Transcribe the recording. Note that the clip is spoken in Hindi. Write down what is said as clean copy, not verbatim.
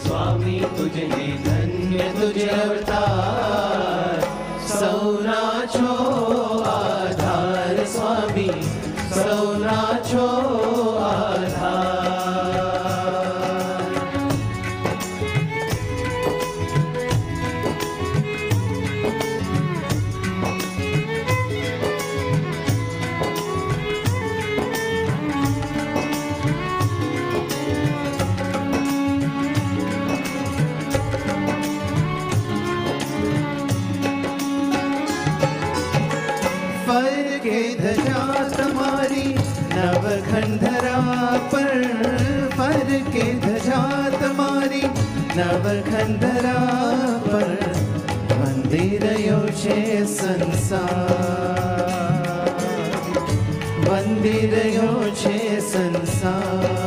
स्वामी तुझे धन्य तुझे अवतार सौना छो आधार स्वामी सौना छो आधार फर के धजा तुम्हारी नवखंडरा पर फर के धजा तुम्हारी नवखंडरा पर मंदिरयो छे संसार मंदिरयो छे संसार